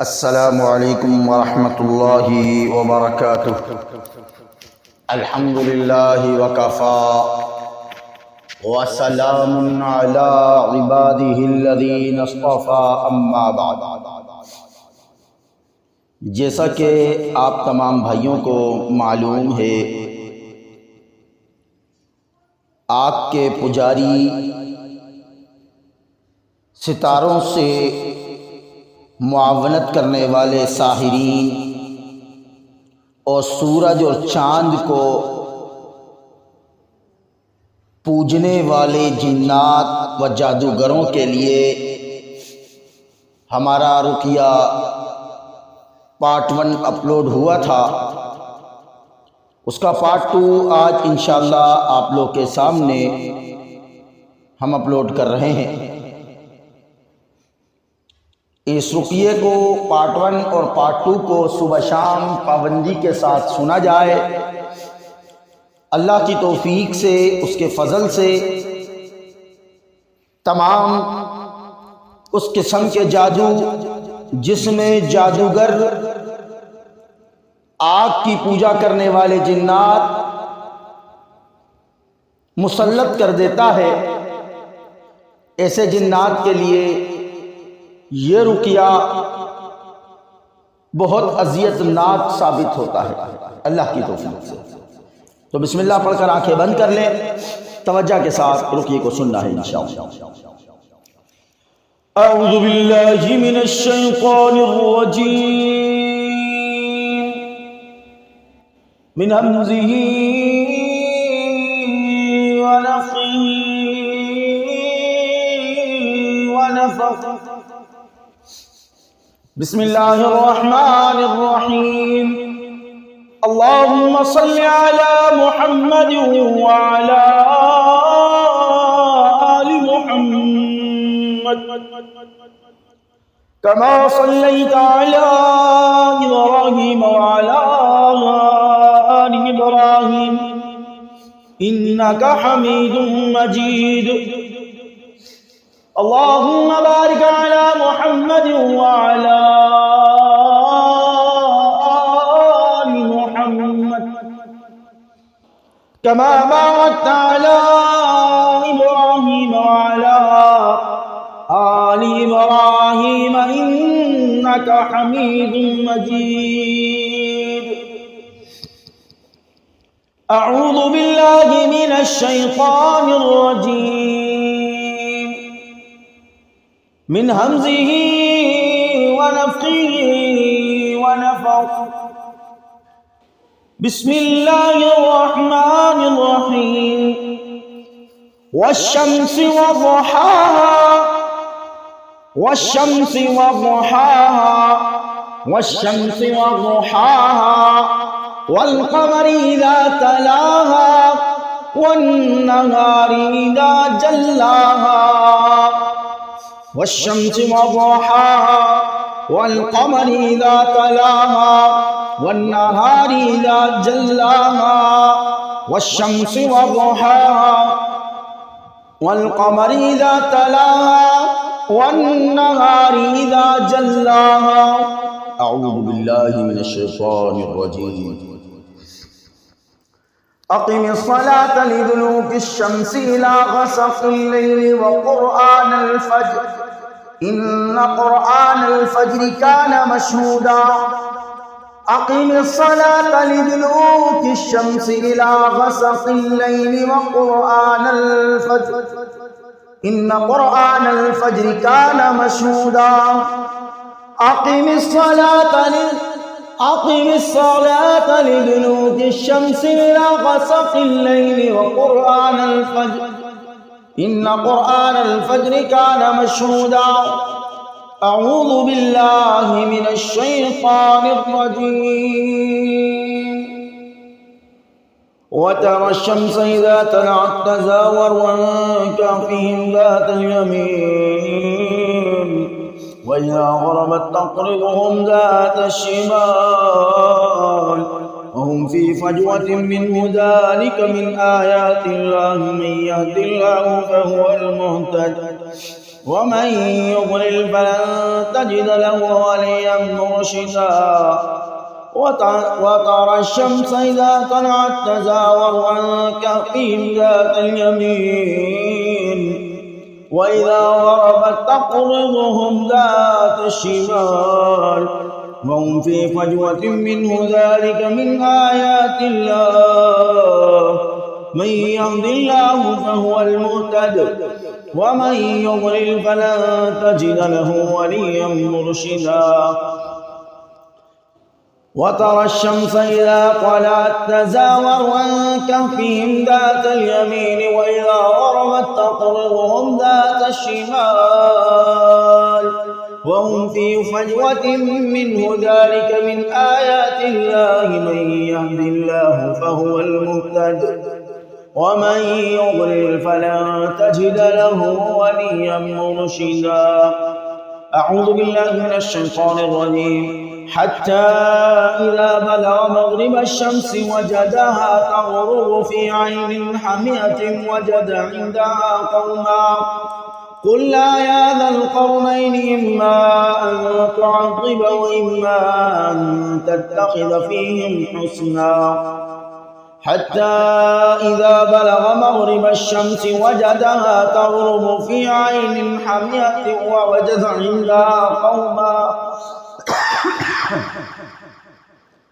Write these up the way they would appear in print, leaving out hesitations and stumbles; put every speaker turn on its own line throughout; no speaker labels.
अस्सलामु अलैकुम वरहमतुल्लाहि वबरकातुह। अल्हम्दुलिल्लाहि वकफ़ा व सलामुन अला इबादिहिल्लज़ीना इस्तफ़ा अम्मा बाद। जैसा कि आप तमाम भाइयों को मालूम है, आग के पुजारी सितारों से मुआवनत करने वाले साहिरीन और सूरज और चाँद को पूजने वाले जिन्नात व जादूगरों के लिए हमारा रुकिया पार्ट 1 अपलोड हुआ था। उसका पार्ट 2 आज इंशाअल्लाह आप लोग के सामने हम अपलोड कर रहे हैं। इस रुकिये को पार्ट 1 और पार्ट 2 को सुबह शाम पाबंदी के साथ सुना जाए। अल्लाह की तौफीक से, उसके फजल से तमाम उस किस्म के जादू जिसमें जादूगर आग की पूजा करने वाले जिन्नात मुसल्लत कर देता है, ऐसे जिन्नात के लिए ये रुकिया बहुत अज़ियतनाक साबित होता है अल्लाह की तौफीक से। तो बिस्मिल्लाह पढ़कर आंखें बंद कर लें, तवज्जो के साथ रुकिये को सुनना है इंशाअल्लाह। अऊज़ु बिल्लाहि मिनश शैतानिर रजीम मिन हमज़िही व नफ़्ख़िही व नफ़्ख़िही। बिस्मिल्लाहिर रहमानिर रहीम। अल्लाहुम्मा सल्लि अला मुहम्मद व अला आलि मुहम्मद कमा सल्लैता अला इब्राहीम व अला आलि इब्राहीम इन्नका हमीदुम मजीद। अल्लाहुम्मा बारिक अला मुहम्मद व अला आलि मुहम्मद कमा बारकता अला इब्राहीम व अला आलि इब्राहीम इन्नका हमीदुम मजीद। अऊज़ु बिल्लाहि मिनश शैतानिर रजीम मिन हमज़िही व नफ़्ख़िही व नफ़्ख़िही। बिस्मिल्लाहिर रहमानिर रहीम। वश्शम्सि वज़ुहाहा वश्शम्सि वज़ुहाहा वश्शम्सि वज़ुहाहा वल क़मरि इज़ा तलाहा वन्नहारि इज़ा जल्लाहा वश्शम्सि वज़ुहाहा वल क़मरि इज़ा तलाहा वन्नहारि इज़ा जल्लाहा वश्शम्सि वज़ुहाहा वल क़मरि इज़ा तलाहा वन्नहारि इज़ा जल्लाहा। अऊज़ु बिल्लाहि मिनश शैतानिर रजीम। अक़िमिस सलाता लिदुलूकिश शम्सि इला ग़सक़िल लैलि व क़ुरआनल फ़ज्र इन्न क़ुरआनल फ़ज्रि कान मशहूदा। अक़िमिस सलाता लिदुलूकिश शम्सि इला ग़सक़िल लैलि व क़ुरआनल फ़ज्र इन्न क़ुरआनल फ़ज्रि कान मशहूदा। अक़िमिस सलाता लिदुलूकिश शम्सि इला ग़सक़िल लैलि व क़ुरआनल फ़ज्र इन्न क़ुरआनल फ़ज्रि कान मशहूदा। अऊज़ु बिल्लाहि मिनश शैतानिर रजीम। वतरा शम्स इज़ा तलअत तज़ावरु अन कहफ़िहिम ज़ातल यमीन वइज़ा ग़रबत तक़रिज़ुहुम ज़ातश शिमाल वहुम फ़ी फ़जवतिन मिन्हु ज़ालिका मिन आयातिल्लाहि मन यहदिल्लाहु फ़हुवल मुहतद ومن يضلل فلن تجد له وليا مرشدا وترى الشمس إذا طلعت تزاور عن كهفهم ذات اليمين وإذا غربت تقرضهم ذات الشمال وهم في فجوة منه ذلك من آيات الله من يهد الله فهو المهتد ومن يضلل فلن تجد له وليا مرشدا وترى الشمس إذا طلعت تزاور عن كهفهم ذات اليمين وإذا غربت تقرضهم ذات الشمال وهم في فجوة منه ذلك من آيات الله من يهد الله فهو المهتد ومن يضلل فلن تجد له وليا مرشدا أعوذ بالله من الشيطان الرجيم حتى إذا بلغ مغرب الشمس وجدها تغرب في عين حمية وجد عندها قوما قل لا يا ذا القرنين إما أن تعذب وإما أن تتخذ فيهم حسنا حتى إذا بلغ مغرب الشمس وجدها تغرب في عين حمية ووجد عندها قوما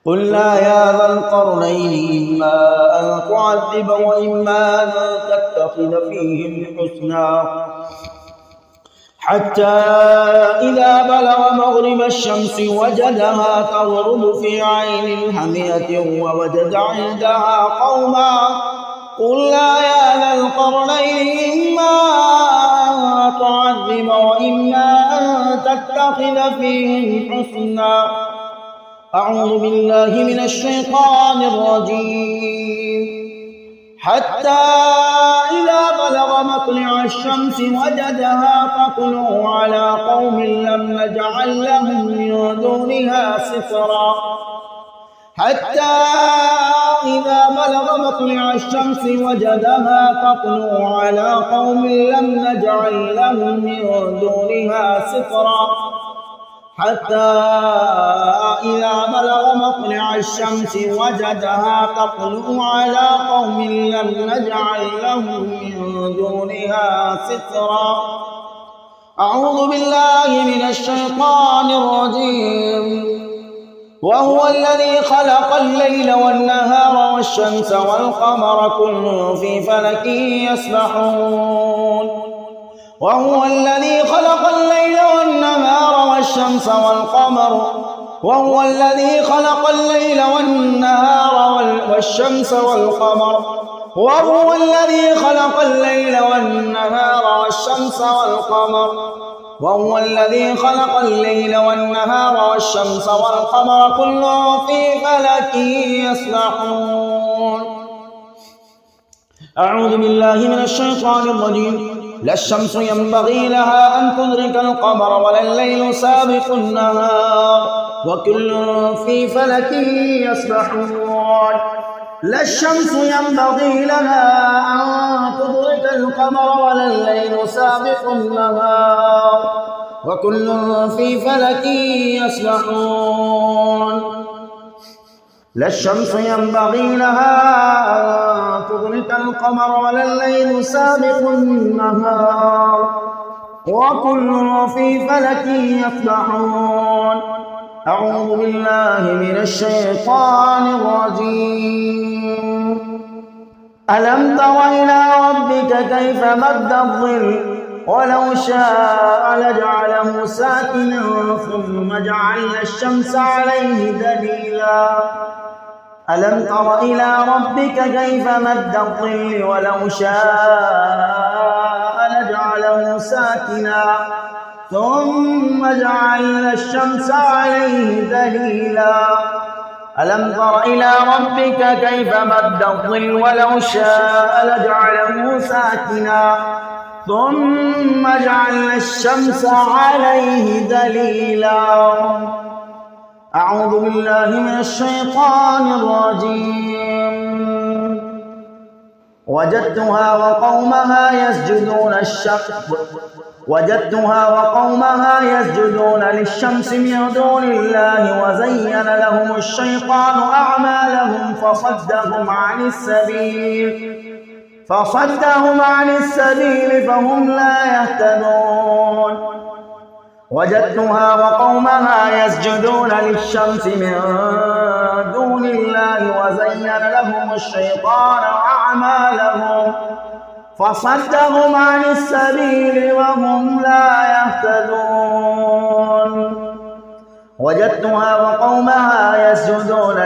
قل لا يا ذا القرنين إما أن تعذب وإما أن تتخذ فيهم حسنا حتى إذا بلغ مغرب الشمس وجدها تغرب في عين حمية ووجد عندها قوما قل لا يا ذا القرنين إما أن تعذب وإما أن تتخذ فيهم حسنا أعوذ بالله من الشيطان الرجيم حتى إذا بلغ مطلع الشمس وجدها تطلع على قوم لم نجعل لهم من دونها سترا حتى إذا بلغ مطلع الشمس وجدها تطلع على قوم لم نجعل لهم من دونها سترا حتى إذا بلغ مطلع الشمس وجدها تطلع على قوم لم نجعل لهم من دونها سترا أعوذ بالله من الشيطان الرجيم وهو الذي خلق الليل والنهار والشمس والقمر كل في فلك يسبحون وهو الذي خلق الليل والنهار والشمس والقمر وهو الذي خلق الليل والنهار والشمس والقمر وهو الذي خلق الليل والنهار والشمس والقمر وهو الذي خلق الليل والنهار والشمس والقمر كل في فلك يسبحون أعوذ بالله من الشيطان الرجيم لا الشمس ينبغي لها أن تدرك القمر ولا الليل سابق النهار وكل في فلك يسبحون لا الشمس ينبغي لها أن تدرك القمر ولا الليل سابق النهار وكل في فلك يسبحون لا الشمس ينبغي لها أن تدرك القمر ولا الليل سابق النهار وكل في فلك يسبحون أعوذ بالله من الشيطان الرجيم ألم تر إلى ربك كيف مد الظل ولو شاء لجعله ساكنا ثم جعلنا الشمس عليه دليلا ألم تر إلى ربك كيف مد الظل ولو شاء لجعله ساكنا ثم جعلنا الشمس عليه دليلا ألم تر إلى ربك كيف مد الظل ولو شاء لجعله ساكنا ثم جعلنا الشمس عليه دليلا أعوذ بالله من الشيطان الرجيم وجدتها وقومها يسجدون الشمس وجدتها وقومها يسجدون للشمس من دون الله وزين لهم الشيطان أعمالهم فصدهم عن السبيل فهم لا يهتدون. وجدتها وقومها يسجدون للشمس من دون الله وزين لهم الشيطان أعمالهم فصدهم عن السبيل وهم لا يهتدون. وجدتها وقومها يسجدون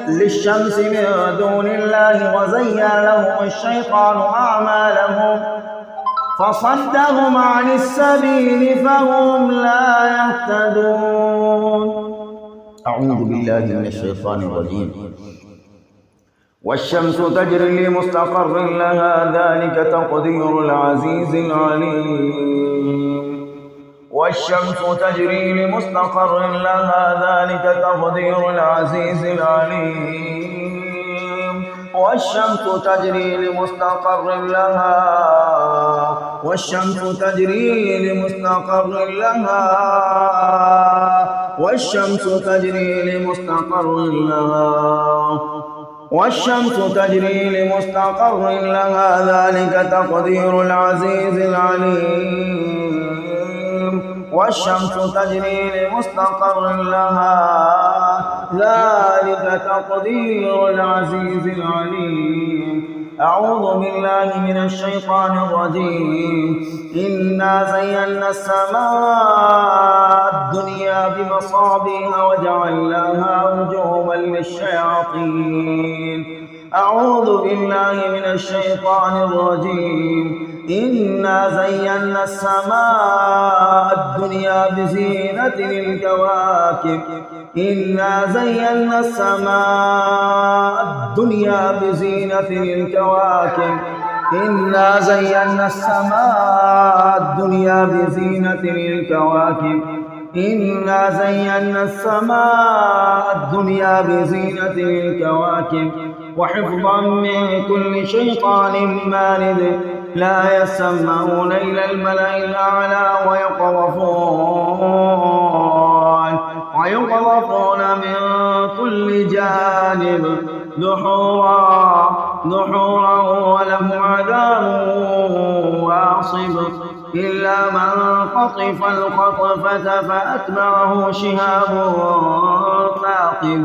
للشمس من دون الله وزين لهم الشيطان أعمالهم فصدهم عن السبيل فهم لا يهتدون. أعوذ بالله من الشيطان الرجيم. والشمس تجري لمستقر لها ذلك تقدير العزيز العليم. والشمس تجري لمستقر لها ذلك تقدير العزيز العليم. والشمس تجري لمستقر لها والشمس تجري لمستقر لها والشمس تجري لمستقر لها والشمس تجري لمستقر لها ذلك تقدير العزيز العليم. والشمس تجري لمستقر لها ذلك تقدير العزيز العليم. أعوذ بالله من الشيطان الرجيم. إنا زينا السماء الدنيا بمصابيح وجعلناها رجوما للشياطين. أعوذ بالله من الشيطان الرجيم. إنا زينا السماء الدنيا بزينة للكواكب. إنا زينا السماء الدنيا بزينة للكواكب. إنا زينا السماء الدنيا بزينة للكواكب. إنا زينا السماء الدنيا بزينة للكواكب وحفظا من كل شيطان مارد لا يسمعون إلى الملأ الأعلى ويقذفون من كل جانب دحورا ولهم عذاب واصب إلا من خطف الخطفة فأتبعه شهاب ثاقب.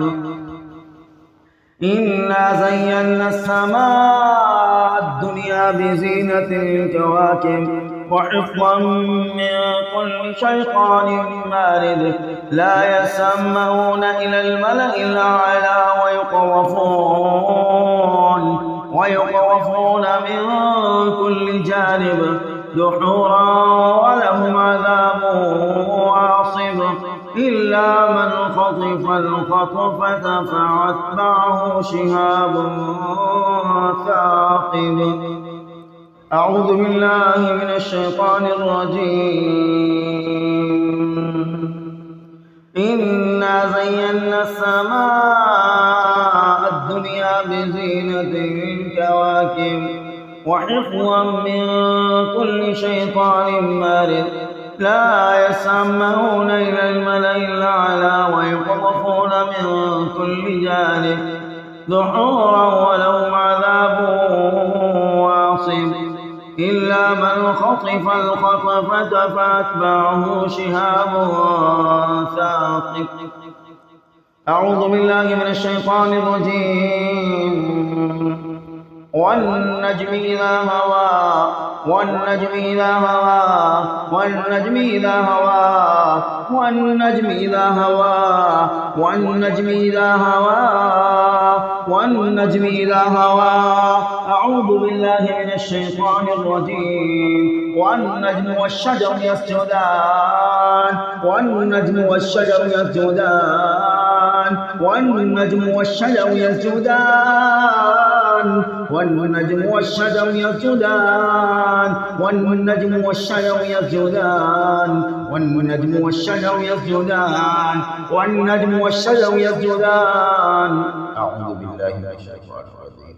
إنا زينا السماء الدنيا بزينة الكواكب وحفظا من كل شيطان مارد لا يسمعون إلى الملأ الأعلى ويقذفون من كل جانب دحورا ولهم عذاب واصب إلا من خطف الخطفة فأتبعه شهاب ثاقب. أعوذ بالله من الشيطان الرجيم. إنا زينا السماء الدنيا بزينة الكواكب وحفظا من كل شيطان مارد لا يسمعون إلى الملأ الأعلى ويقذفون من كل جانب دحورا ولهم عذاب واصب إلا من خطف الخطفة فأتبعه شهاب ثاقب. أعوذ بالله من الشيطان الرجيم. والنجم إذا هوى والنجم إذا هوى والنجم إذا هوى والنجم إذا هوى والنجم إذا هوى والنجم إذا هوى. أعوذ بالله من الشيطان الرجيم. والنجم والشجر يسجدان والنجم والشجر يسجدان والنجم والشجر يسجدان والنجم والشجر يسجدان والنجم والشجر يسجدان والنجم والشجر يسجدان والنجم والشجر يسجدان. أعوذ بالله من الشيطان الرجيم.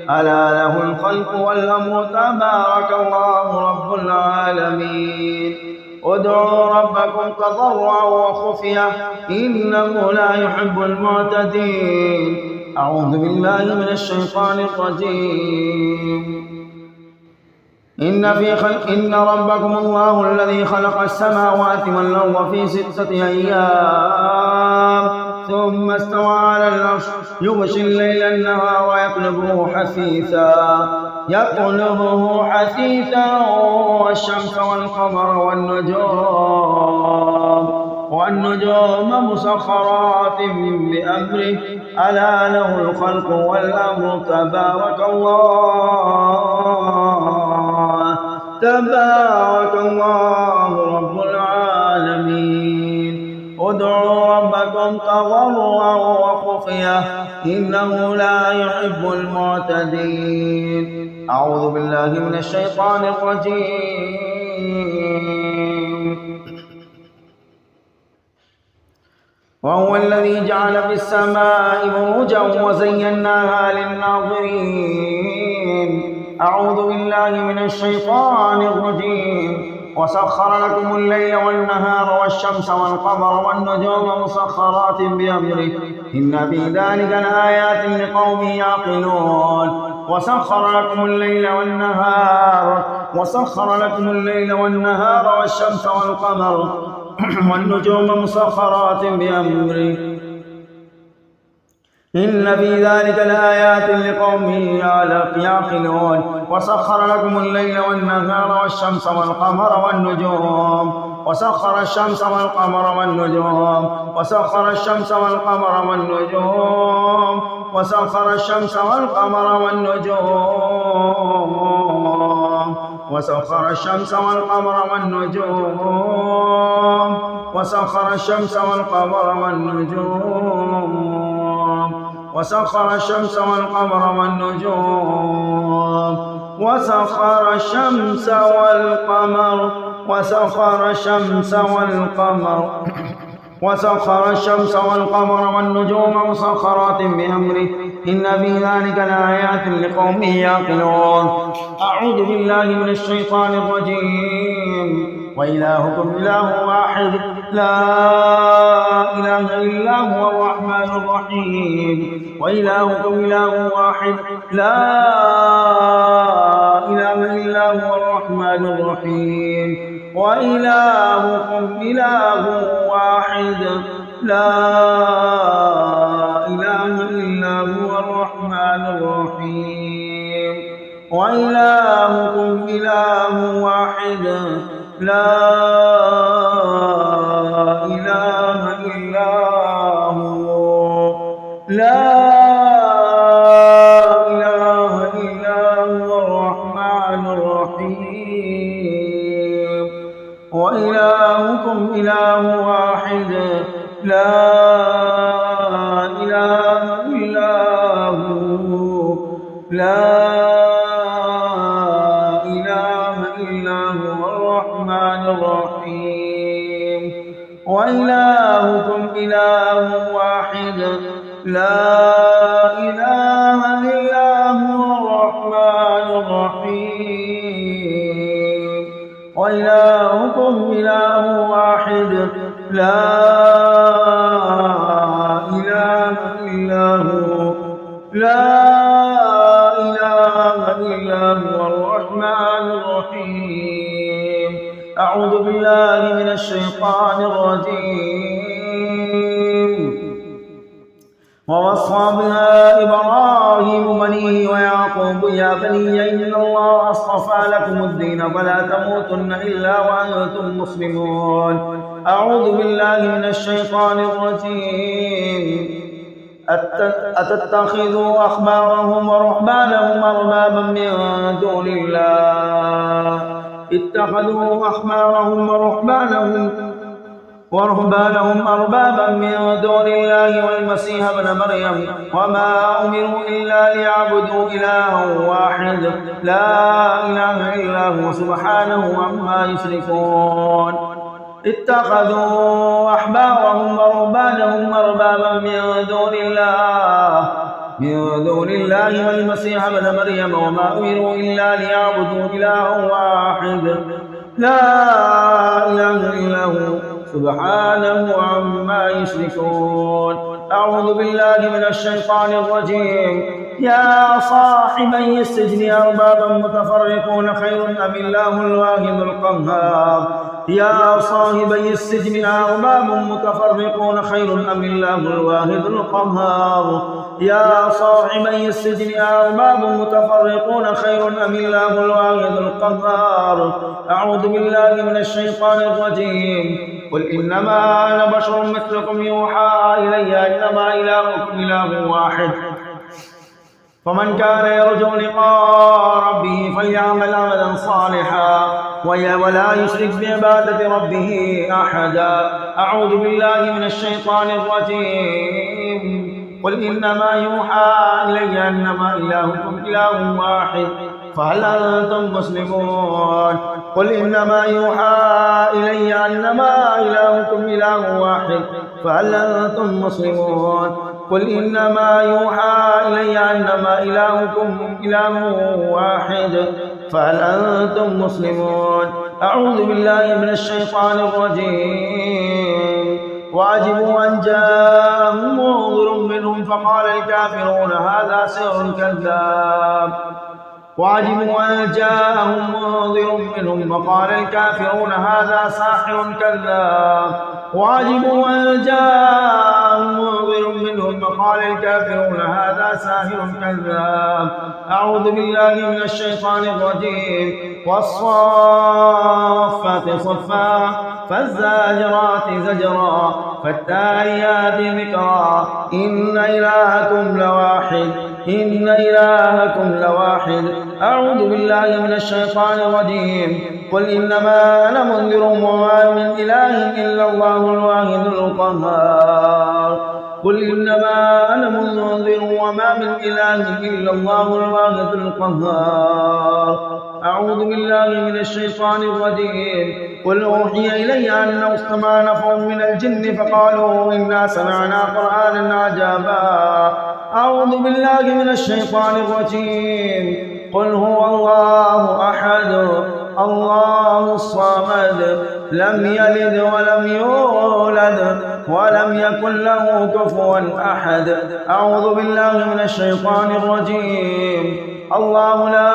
ألا له الخلق والأمر تبارك الله رب العالمين ادعوا ربكم تضرعا وخفيا إنه لا يحب المعتدين أعوذ بالله من الشيطان الرجيم إن ربكم الله الذي خلق السماوات والأرض في 6 أيام ثم استوى على العرش يغشي الليل النهار يطلبه حثيثا والشمس والقمر والنجوم مسخرات بأمره ألا له الخلق والأمر تبارك الله رب العالمين ادعوا ربكم تضرعا وخفيا إنه لا يحب المعتدين أعوذ بالله من الشيطان الرجيم وهو الذي جعل في السماء بروجا وزيناها للناظرين أعوذ بالله من الشيطان الرجيم وسخر لكم الليل والنهار والشمس والقمر والنجوم مسخرات بأمره إن في ذلك لآيات لقوم يعقلون وسخر لكم الليل والنهار والشمس والقمر والنجوم مسخرات بأمره إن في ذلك لآيات لقوم يعقلون وسخر لكم الليل والنهار والشمس والقمر والنجوم وسخر الشمس والقمر والنجوم وسخر الشمس والقمر والنجوم مسخرات بأمره إن في ذلك لآيات لقوم يعقلون أعوذ بالله من الشيطان الرجيم وإلهكم إله واحد لا إله إلا هو الرحمن الرحيم وإلهكم إله واحد لا إله إلا هو الرحمن الرحيم وإلهكم إله واحد لا إله إلا هو الرحمن الرحيم وإلهكم إله واحد لا إله إلا هو الرحمن الرحيم وإلهكم إله واحد لا إله إلا هو الرحمن الرحيم وإلهكم إله واحد لا إله إلا هو الرحمن الرحيم وإلهكم إله واحد لا إله إلا هو الرحمن الرحيم أعوذ بالله من الشيطان الرجيم ووصى بها إبراهيم بنيه ويعقوب يا بني إن الله اصطفى لكم الدين فلا تموتن إلا وأنتم مسلمون أعوذ بالله من الشيطان الرجيم أتتخذوا أحبارهم ورهبانهم أربابا من دون الله اتخذوا أحبارهم ورهبانهم أربابا من دون الله والمسيح ابن مريم وما أمروا إلا ليعبدوا إلها واحد لا إله إلا هو سبحانه عما يشركون اتخذوا أحبارهم ورهبانهم أربابا من دون الله من دون الله والمسيح ابن مريم وما أمروا إلا ليعبدوا إلها واحد لا إله إلا هو سبحانه عما يشركون. أعوذ بالله من الشيطان الرجيم. يا صاحبي السجن أربابا متفرقون خير أم الله الواحد القهار. يا صاحبي السجن أرباب متفرقون خير أم الله الواحد القهار. يا صاحبي السجن أرباب متفرقون خير أم الله الواحد القهار. أعوذ بالله من الشيطان الرجيم. قل إنما أنا بشر مثلكم يوحى إلي إنما إلهكم إله واحد فمن كان يرجو لقاء ربه فليعمل عملا صالحا ولا يشرك بعبادة ربه أحدا. أعوذ بالله من الشيطان الرجيم. قل إنما يوحى إلي أنما إلهكم إله واحد فهل أنتم مسلمون. قل إنما يوحى إلي أنما إلهكم إله واحد فهل أنتم مسلمون. قل إنما يوحى إلي أنما إلهكم إله واحد فهل أنتم مسلمون. أعوذ بالله من الشيطان الرجيم. وعجبوا أن جاءهم منذر منهم فقال الكافرون هذا سحر كذاب. وعجبوا أن جاءهم منذر منهم وقال الكافرون هذا ساحر كذاب. وعجبوا أن جاءهم منذر منهم وقال الكافرون هذا ساحر كذاب. أعوذ بالله من الشيطان الرجيم. والصافات صفا فالزاجرات زجرا فالتاليات ذكرا إن إلهكم لواحد إن إلهكم لواحد. أعوذ بالله من الشيطان الرجيم. قل إنما أنا منذر وما من إله إلا الله الواحد القهار. قل إنما أنا منذر وما من إله إلا الله الواحد القهار. أعوذ بالله من الشيطان الرجيم. قل أوحي إلي أنه استمع نفر من الجن فقالوا إنا سمعنا قرآنا عجبا. أعوذ بالله من الشيطان الرجيم. قل هو الله أحد الله الصمد لم يلد ولم يولد ولم يكن له كفوا أحد. أعوذ بالله من الشيطان الرجيم. الله لا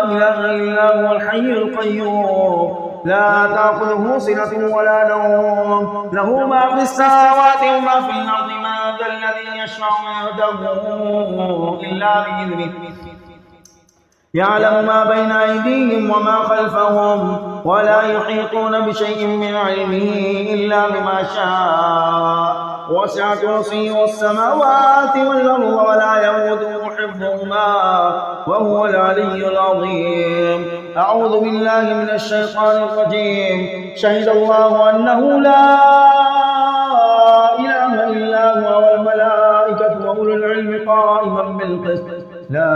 إله إلا هو الحي القيوم لا تأخذه سنة ولا نوم له ما في السماوات وما في الأرض. من ذا الذي يشفع عنده إلا بإذنه يعلم ما بين أيديهم وما خلفهم ولا يحيطون بشيء من علمه إلا بما شاء. وسع كرسيه السماوات والأرض ولا يئوده حفظهما وهو العلي العظيم. أعوذ بالله من الشيطان الرجيم. شهد الله أنه لا إله إلا هو والملائكة وأولو العلم قائما بالقسط لا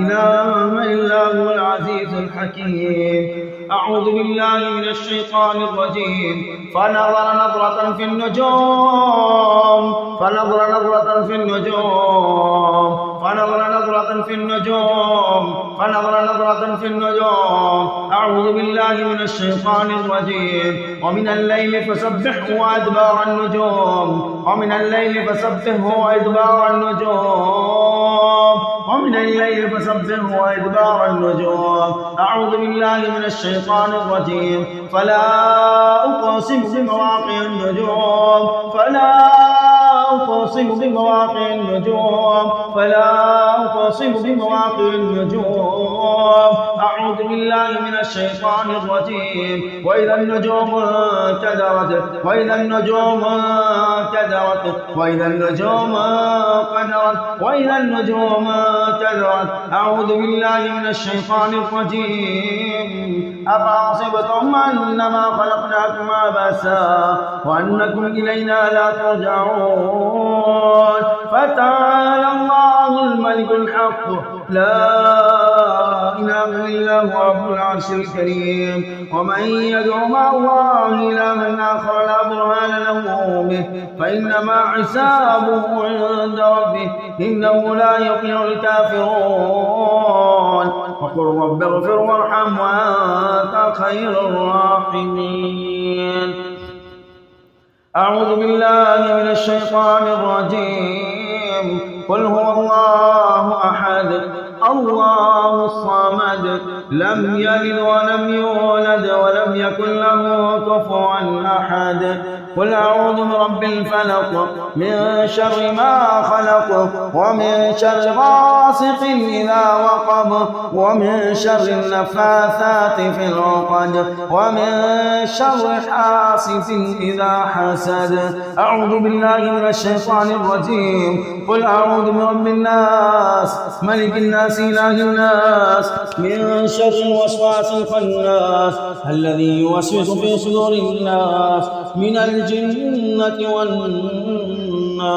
إله إلا هو العزيز الحكيم. أعوذ بالله من الشيطان الرجيم. فنظر نظرة في النجوم فنظر نظرة في النجوم فنظر نظرة في النجوم فنظر نظرة في النجوم. أعوذ بالله من الشيطان الرجيم. ومن الليل فسبحه وأدبار النجوم ومن الليل فسبحه وأدبار النجوم ومن الليل فسبحه وأدبار النجوم. أعوذ بالله من الشيطان الرجيم. فلا أقسم بمواقع النجوم فلا أقسم بمواقع النجوم فلا أقسم بمواقع النجوم. أعوذ بالله من الشيطان الرجيم. وإذا النجوم انكدرت وإذا النجوم انكدرت وإذا النجوم انكدرت وإذا النجوم انكدرت. أعوذ بالله من الشيطان الرجيم. أفحسبتم أنما خلقناكم عبثا وأنكم إلينا لا ترجعون. فتعالى الله الملك الحق لا إله إلا هو رب العرش الكريم. ومن يدعو مع الله إلها آخر لا برهان له به فإنما حسابه عند ربه إنه لا يفلح الكافرون وقل رب اغفر وارحم وأنت خير الراحمين. أعوذ بالله من الشيطان الرجيم. قل هو الله أحد الله الصمد لم يلد ولم يولد ولم يكن له كفوا أحد. قل أعوذ برب الفلق من شر ما خلق ومن شر غاسق إذا وقب ومن شر النفاثات في العقد ومن شر حاسد إذا حسد. أعوذ بالله من الشيطان الرجيم. قل أعوذ برب الناس ملك الناس إله الناس من شر الوسواس الخناس الذي يوسوس في صدور الناس من الجنة والناس.